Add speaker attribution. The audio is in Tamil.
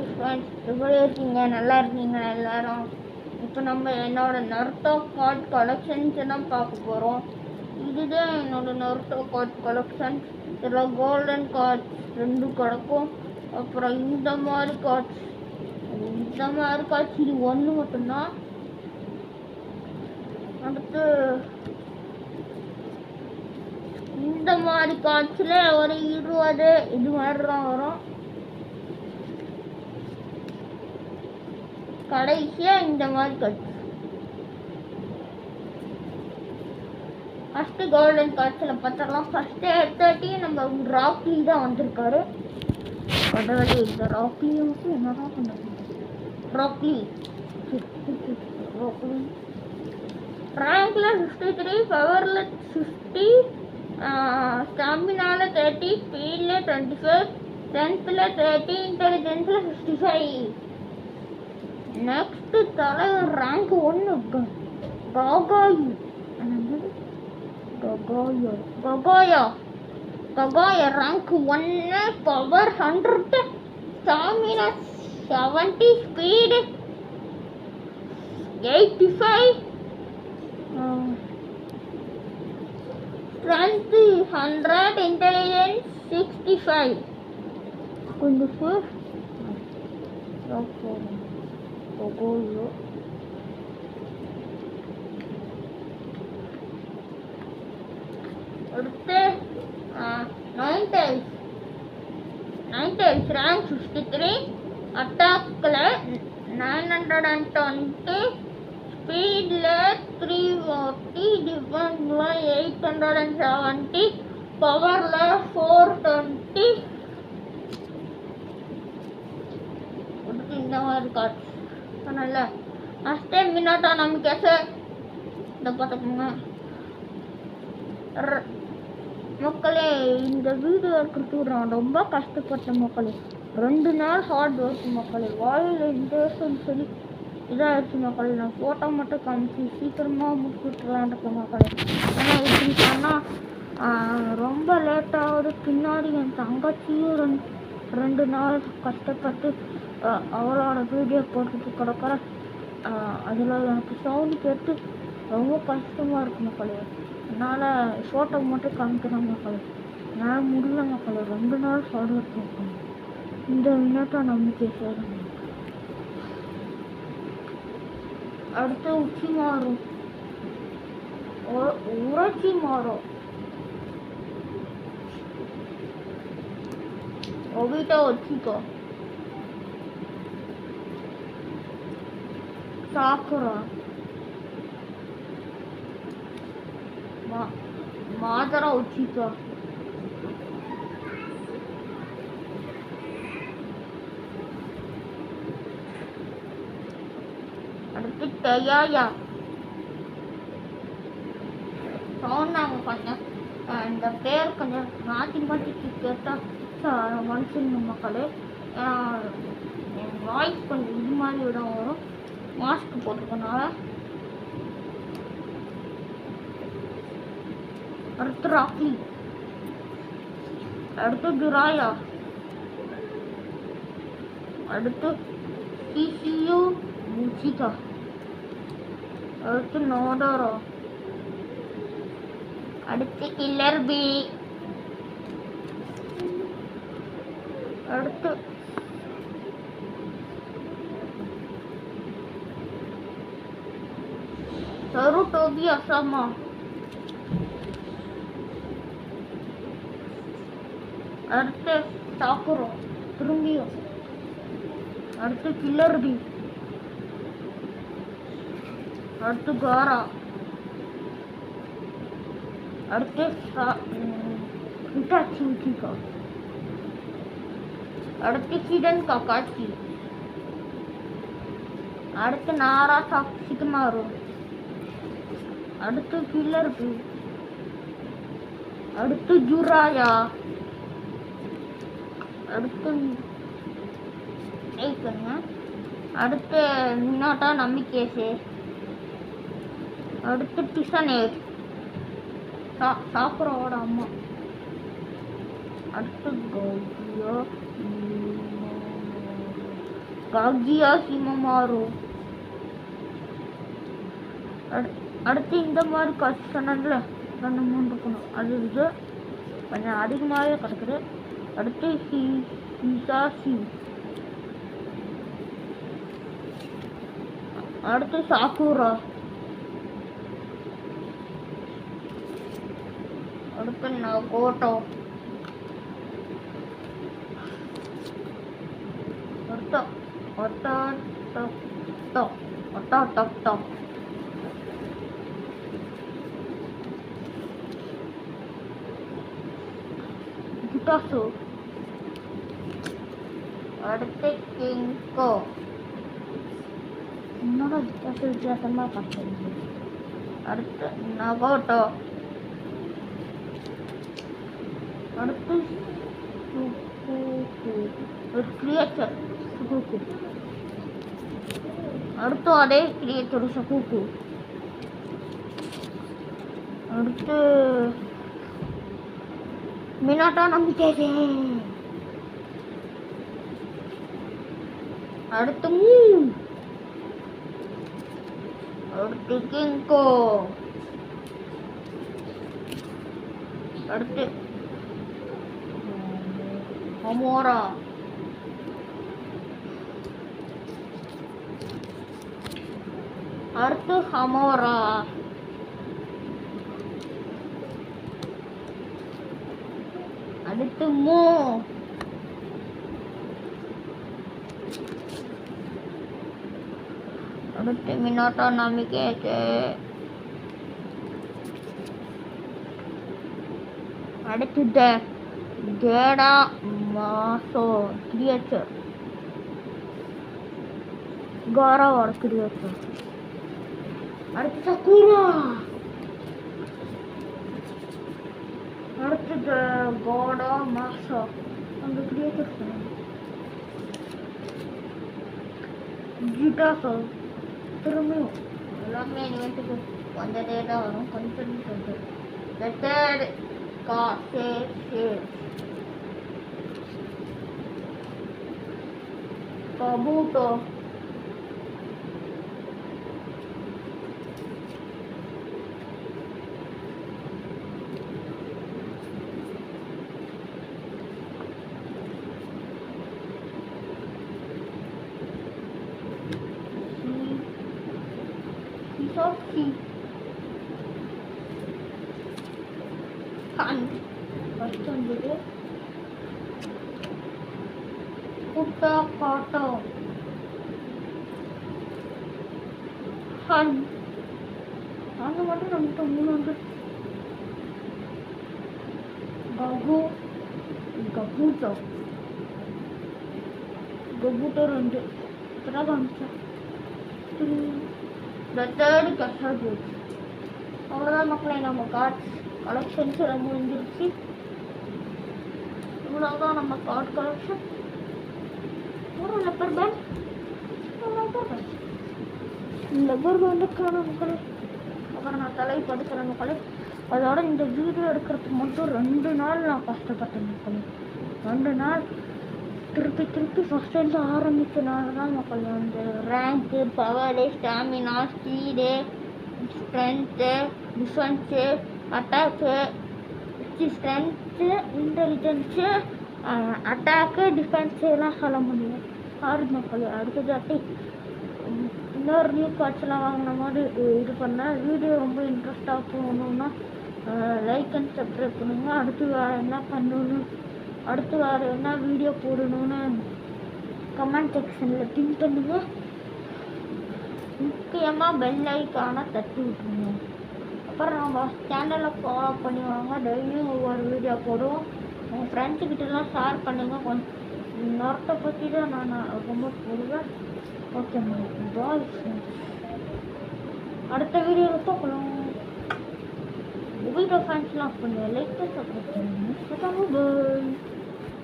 Speaker 1: ஹாய் ஃப்ரெண்ட்ஸ், எப்படி இருக்கீங்க? நல்லா இருக்கீங்களா எல்லாரும்? இப்போ நம்ம என்னோட நருட்டோ கார்ட் கலெக்ஷன்ஸ் எல்லாம் பார்க்க போகிறோம். இதுதான் என்னோட நருட்டோ கார்ட் கலெக்ஷன்ஸ். இதில் கோல்டன் கார்ட்ஸ் 2 கிடக்கும். அப்புறம் இந்த மாதிரி கார்ட்ஸ் இது 1 மட்டும்தான். அடுத்து இந்த மாதிரி கார்ட்ஸில் ஒரு 20 இது மாதிரி தான் வரும். கடைசியா இந்த மாதிரி கட்ஸ். ஃபர்ஸ்ட் கோல்டன் கார்ட்ஸ்ல பார்த்தலாம். ஃபர்ஸ்ட் 30 நம்ம ராக்லி தான் வந்திருக்காரு. கடவுளே, இந்த ராக்லியுக்கு என்னதான் பண்ணுறது? ராக்லி ரேங்க்ல 53, பவர்ல 50, ஸ்டாமினால 30, ஸ்பீட்ல 25, ஸ்ட்ரென்த்ல 30, இன்டெலிஜென்ஸ்ல 55. நெக்ஸ்ட் தலைவர் ரேங்க் 1 ககாயா rank 1, power 100, stamina 70, speed 85, strength 100, intelligence 65. கொஞ்சம் சேஃப் Goyo. அடுத்து Ninetales rank 53, அட்டாக்ல 920, ஸ்பீட்ல 340, டிஃபென்ஸ்ல 870, பவர்ல 420. அடுத்து இந்த மாதிரி கார்ட்ஸ் நல்ல ஃபஸ்ட் டைம் மினாட்டா நமக்கு இந்த பார்த்துக்கோங்க மக்களே. இந்த வீடியோ இருக்கிறதுக்கு நான் ரொம்ப கஷ்டப்பட்ட மக்களே. 2 நாள் ஹார்ட் ஒர்க் மக்களே. வாயில் இன்டர்ஸ்ன்னு சொல்லி இதாகிடுச்சு மக்களே. நான் ஃபோட்டோ மட்டும் காமிச்சு சீக்கிரமாக முடிச்சுட்லான் இருக்கேன் மக்களே. ஏன்னா இப்படி சொன்னால் ரொம்ப லேட்டாகுது. பின்னாடி என் தங்கச்சியும் 2 நாள் கஷ்டப்பட்டு அவளோட வீடியோ போட்டுட்டு கிடக்கிற. அதில் எனக்கு சவுண்டு கேட்டு ரொம்ப கஷ்டமாக இருக்கு மக்களே. அதனால் ஃபோட்டோ மட்டும் காமிக்கிறேன் மக்களே. நான் முடியல மக்களே. 2 நாள் ஹார்ட் ஒர்க் மக்களே. இந்த மினிட்டை நம்பிக்கை செய்கிறேன். அடுத்து உச்சி மாறும் உரைச்சி மாறும் ஒவிட்டா வச்சுக்கோ. சாக்குறா மாதரா வச்சுக்கோ. அடுத்து டயாயா சொன்னாங்க கொஞ்சம் இந்த பேர் கொஞ்சம் மாற்றி மாற்றி கேட்டால் மனுஷங்க மக்களே. என் வாய்ஸ் கொஞ்சம் இது மாதிரி விட வரும் மாஸ்க் போட்டுக்கனால. அடுத்து ராக்லி, அடுத்து ஜுராயா, அடுத்து டிசியு முச்சிகா, அடுத்து நோடோரோ, அடுத்து கில்லர் பி, அடுத்து சருடோபி அசாமா, அடுத்து சாக்குரோ திரும்பியும், அடுத்து கில்லர் பி, அடுத்து காரா, அடுத்து ஹிட்டாச்சி உச்சிகா, அடுத்து ஹிடன் காக்காச்சி, அடுத்து நாரா சாக்சிக்குமாரு, அடுத்து கில்லர் பி, அடுத்து ஜுராயா, அடுத்து அடுத்து மினாட்டா நம்பிக்கேசு, அடுத்து டிசனேர் சாக்குரோட அம்மா, அடுத்து கோயோ காகியா சிமமாரோ. அடுத்து இந்த மாதிரி காசு சொன்னல 2-3 இருக்கணும். அது இது கொஞ்சம் அதிகமாகவே கிடக்குது. அடுத்து ஹிசாசி. அடுத்து சாக்குரா. அடுத்து நகோட்டோ. Picasso. அடுத்து கிங்கோ. என்னோட வித்தியாசமா பார்த்தது. அடுத்து நகோட்டோ. அடுத்து ஒரு கிரியேச்சர் சுகுக்கு. அடுத்து அதே கிரியேச்சர் சுகுக்கு. அடுத்து மினாட்டோ நம்பிக்கை. அடுத்து அடுத்து கிங்கோ. அடுத்து ஹமோரா. அடுத்து ஹமோரா. அடுத்து அடுத்து மினாட்டோ நம்பிக்கை. அடுத்து கேடா மாசோ கிரியேச்சர். காராவோட கிரியேச்சர். அடுத்து சக்குரா. அடுத்து கோடா மாசோ அந்த கிரியேச்சர். ஜிட்டாசோ. திரும்பியும் எல்லாமே இவன்ட்டுக்கு வந்ததே தான் வரும். கொஞ்சம் பெட்டர் காசே கபூட்டோ. ஃபர்ஸ்ட் வந்துட்டு குட்டா காட்டோ. அது மட்டும் நமக்கு 3 வந்து கபூட்டோ 2 இப்பதான் காமிச்சேன். தேர்டு கஷ்டம். அவ்வளோதான் மக்களை, நம்ம கார்ட்ஸ் கலெக்ஷன்ஸ் எல்லாம் முடிஞ்சிருச்சு. இவ்வளோதான் நம்ம கார்ட் கலெக்ஷன். ஒரு லப்பர் பேண்ட் மக்களே. அப்புறம் நான் தலைப்படுத்துகிறேன் மக்களே. அதோட இந்த வீடியோ எடுக்கிறதுக்கு மட்டும் 2 நாள் நான் கஷ்டப்பட்டேன் மக்களே. 2 நாள் திருப்பி ஃபஸ்ட் ஆரம்பிச்சனால தான் மக்கள் வந்து rank, power, stamina, speed, strength, defence, attack, strength, intelligence, attack, defence எல்லாம் சொல்ல முடியும். மக்கள் அடுத்ததாட்டி இன்னொரு நியூ கார்ட்ஸ்லாம் வாங்கின மாதிரி இது பண்ணேன். வீடியோ ரொம்ப இன்ட்ரெஸ்டாக போகணுன்னா லைக் அண்ட் சப்ஸ்கிரைப் பண்ணுங்க. அடுத்து வேறு என்ன பண்ணணும், அடுத்து வேறு என்ன வீடியோ போடணும்னு கமெண்ட் செக்ஷனில் பின் பண்ணுங்க. முக்கியமாக பெல் ஐக்கானை தட்டி விட்டுருங்க. அப்புறம் நம்ம சேனலை ஃபாலோ பண்ணி வாங்க. டெய்லியும் ஒவ்வொரு வீடியோ போடுவோம். உங்கள் ஃப்ரெண்ட்ஸுக்கிட்டலாம் ஷேர் பண்ணுங்கள். கொஞ்சம் நோட்டை பற்றி தான் நான் ரொம்ப போடுவேன். Okay bye. அடுத்த வீடியோவில் பார்க்கலாம். வீடியோ ஃபேன்ஸ்லாம் பண்ணுங்கள். லைக் சப்ஸ்கிரைப் பண்ணுங்கள். பாய்.